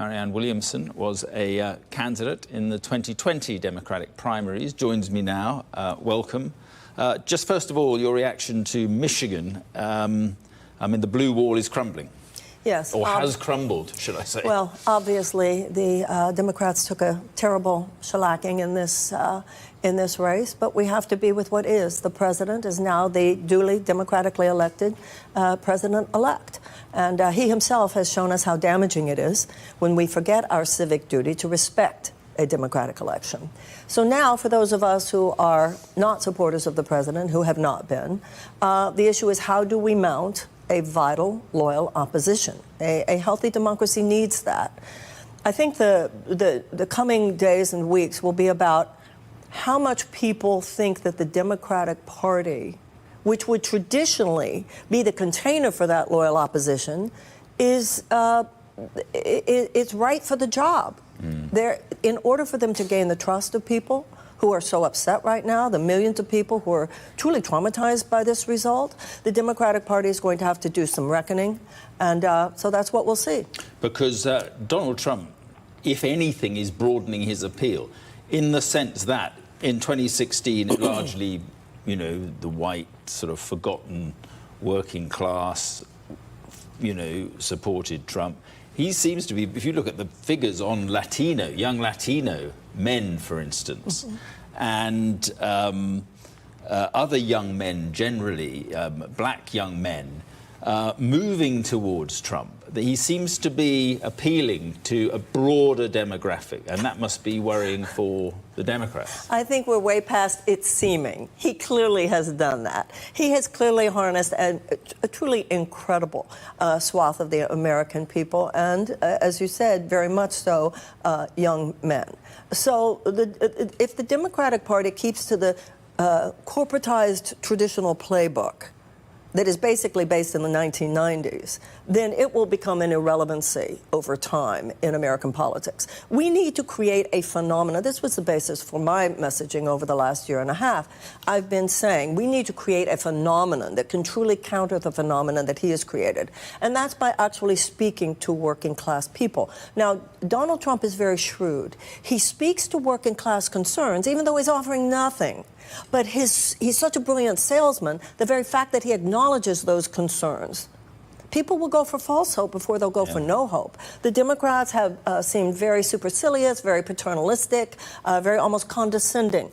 Marianne Williamson, was a candidate in the 2020 Democratic primaries, joins me now. Welcome. Just first of all, your reaction to Michigan. I mean, the blue wall is crumbling. Yes. Or has crumbled, should I say. Well, obviously, the Democrats took a terrible shellacking in this race, but we have to be with what is. The president is now the duly democratically elected president-elect. And he himself has shown us how damaging it is when we forget our civic duty to respect a democratic election. So now, for those of us who are not supporters of the president, who have not been, the issue is how do we mount a vital, loyal opposition? A healthy democracy needs that. I think the coming days and weeks will be about how much people think that the Democratic Party, which would traditionally be the container for that loyal opposition, is right for the job. In order for them to gain the trust of people who are so upset right now, the millions of people who are truly traumatized by this result, the Democratic Party is going to have to do some reckoning, and so that's what we'll see. Because Donald Trump, if anything, is broadening his appeal in the sense that in 2016, it largely, you know, the white, sort of forgotten working class, you know, supported Trump. He seems to be, if you look at the figures on Latino, young Latino men, for instance, and other young men generally, black young men, moving towards Trump, he seems to be appealing to a broader demographic, and that must be worrying for the Democrats. I think we're way past it seeming. He clearly has done that. He has clearly harnessed a truly incredible swath of the American people, and, as you said, very much so, young men. So if the Democratic Party keeps to the corporatized traditional playbook that is basically based in the 1990s, then it will become an irrelevancy over time in American politics. We need to create a phenomenon. This was the basis for my messaging over the last year and a half. I've been saying we need to create a phenomenon that can truly counter the phenomenon that he has created. And that's by actually speaking to working class people. Now, Donald Trump is very shrewd. He speaks to working class concerns, even though he's offering nothing. But he's such a brilliant salesman, the very fact that he acknowledges those concerns, people will go for false hope before they'll go for no hope. The Democrats have seemed very supercilious, very paternalistic, very almost condescending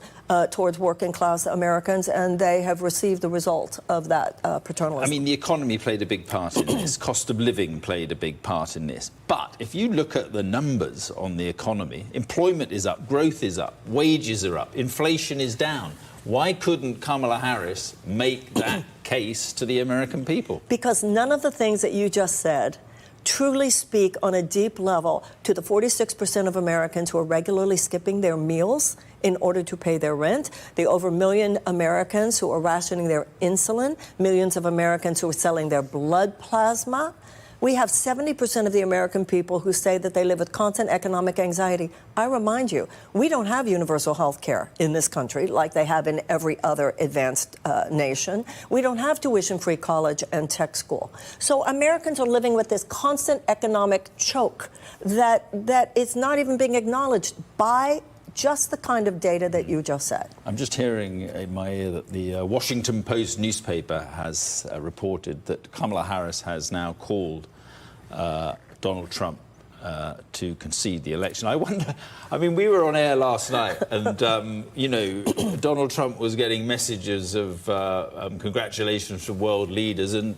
towards working class Americans, and they have received the result of that paternalism. I mean, the economy played a big part in this. Cost of living played a big part in this. But if you look at the numbers on the economy, employment is up, growth is up, wages are up, inflation is down. Why couldn't Kamala Harris make that case to the American people? Because none of the things that you just said truly speak on a deep level to the 46% of Americans who are regularly skipping their meals in order to pay their rent, the over 1 million Americans who are rationing their insulin, millions of Americans who are selling their blood plasma. We have 70% of the American people who say that they live with constant economic anxiety. I remind you, we don't have universal health care in this country like they have in every other advanced nation. We don't have tuition-free college and tech school. So Americans are living with this constant economic choke that is not even being acknowledged by just the kind of data that you just said. I'm just hearing in my ear that the Washington Post newspaper has reported that Kamala Harris has now called Donald Trump to concede the election. I wonder, I mean, we were on air last night and, you know, Donald Trump was getting messages of congratulations from world leaders, and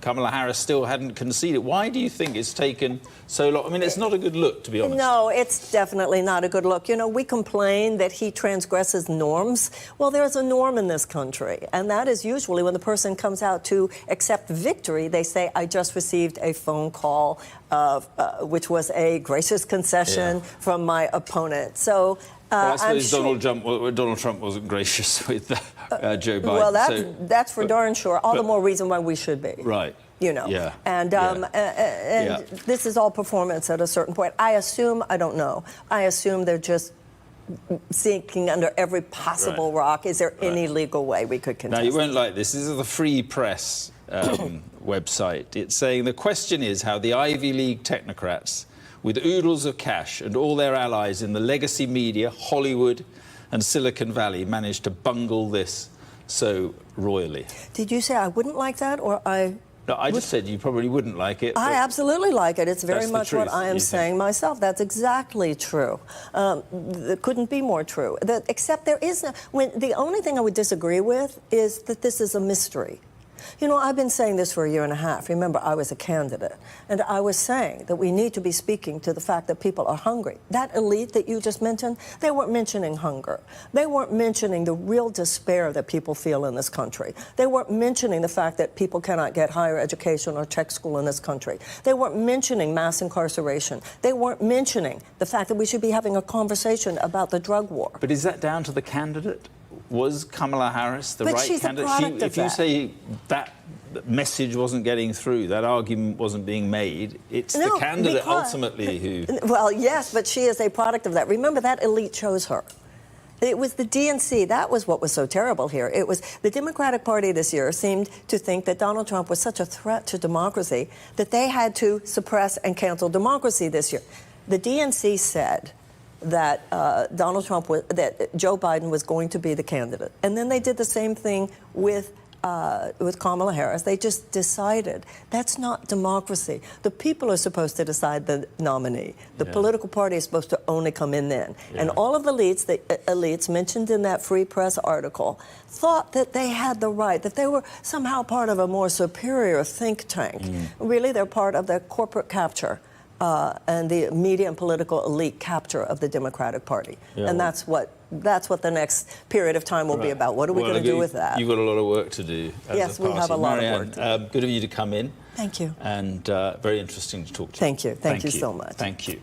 Kamala Harris still hadn't conceded. Why do you think it's taken so long? I mean, it's not a good look, to be honest. No, it's definitely not a good look. You know, we complain that he transgresses norms. Well, there's a norm in this country, and that is usually when the person comes out to accept victory, they say, I just received a phone call, which was a gracious concession from my opponent. So well, I suppose Donald Trump wasn't gracious with Joe Biden. Well, that's for darn sure. All the more reason why we should be. Right. You know. Yeah. And this is all performance at a certain point. I assume, I don't know, I assume they're just sinking under every possible rock. Is there any legal way we could contest? Now, you won't like this. This is the Free Press website. It's saying the question is how the Ivy League technocrats with oodles of cash and all their allies in the legacy media, Hollywood and Silicon Valley, managed to bungle this so royally. Did you say I wouldn't like that, or I... No, I just said you probably wouldn't like it. I absolutely like it. It's very much what I am saying think? myself. That's exactly true. It couldn't be more true. Except there is the only thing I would disagree with is that this is a mystery. You know, I've been saying this for a year and a half. Remember, I was a candidate, and I was saying that we need to be speaking to the fact that people are hungry. That elite that you just mentioned, they weren't mentioning hunger. They weren't mentioning the real despair that people feel in this country. They weren't mentioning the fact that people cannot get higher education or tech school in this country. They weren't mentioning mass incarceration. They weren't mentioning the fact that we should be having a conversation about the drug war. But is that down to the candidate? Was Kamala Harris the right candidate? If you say that message wasn't getting through, that argument wasn't being made, it's the candidate ultimately who... Well, yes, but she is a product of that. Remember, that elite chose her. It was the DNC. That was what was so terrible here. It was the Democratic Party this year seemed to think that Donald Trump was such a threat to democracy that they had to suppress and cancel democracy this year. The DNC said that that Joe Biden was going to be the candidate. And then they did the same thing with Kamala Harris. They just decided that's not democracy. The people are supposed to decide the nominee. The political party is supposed to only come in then. And all of the elites mentioned in that Free Press article thought that they had the right, that they were somehow part of a more superior think tank. Really, they're part of the corporate capture. And the media and political elite capture of the Democratic Party. And that's what the next period of time will be about. What are we going to do with that? You've got a lot of work to do as yes, a party. We have a lot Marianne, of work to do. Good of you to come in. Thank you. And very interesting to talk to you. Thank you. Thank you so much. Thank you.